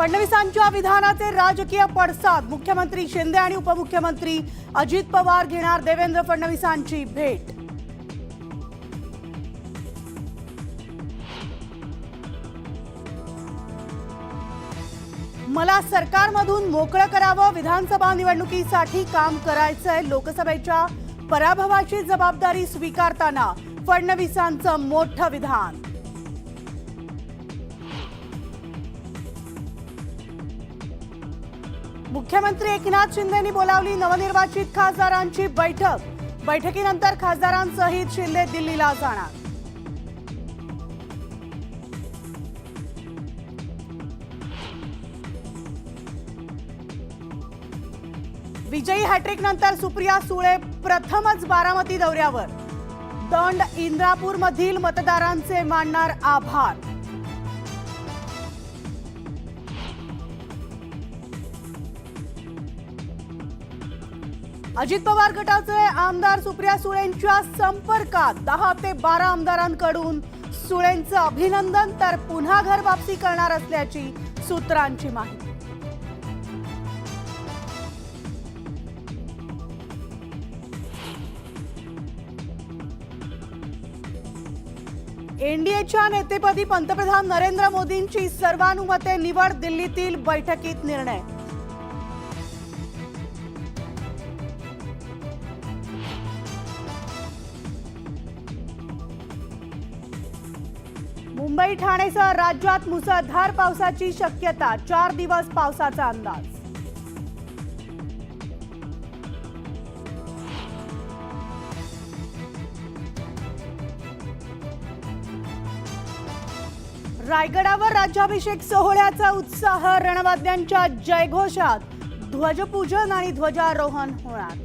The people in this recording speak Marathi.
फडणवीसांच्या विधानाचे राजकीय पडसाद। मुख्यमंत्री शिंदे आणि उपमुख्यमंत्री अजित पवार घेणार देवेंद्र फडणवीसांची भेट। मला सरकारमधून मोकळं करावं, विधानसभा निवडणुकीसाठी काम करायचंय। लोकसभेच्या पराभवाची जबाबदारी स्वीकारताना फडणवीसांचं मोठं विधान। मुख्यमंत्री एकनाथ शिंदेंनी बोलावली नवनिर्वाचित खासदारांची बैठक। बैठकीनंतर खासदारांसहित शिंदे दिल्लीला जाणार। विजयी हॅट्रिक नंतर सुप्रिया सुळे प्रथमच बारामती दौऱ्यावर। दौंड इंद्रापूर मधील मतदारांचे मानणार आभार। अजित पवार गटाचे आमदार सुप्रिया सुळेंच्या संपर्कात 10 ते 12 आमदारांकडून सुळेंचं अभिनंदन, तर पुन्हा घर वापसी करणार असल्याची सूत्रांची माहिती। एनडीएच्या नेतेपदी पंतप्रधान नरेंद्र मोदींची सर्वानुमते निवड। दिल्लीतील बैठकीत निर्णय। मुंबई ठाणेसह राज्यात मुसळधार पावसाची शक्यता। 4 दिवस पावसाचा अंदाज। रायगडावर राज्याभिषेक सोहळ्याचा उत्साह। रणवाद्यांच्या जयघोषात ध्वजपूजन आणि ध्वजारोहण होणार।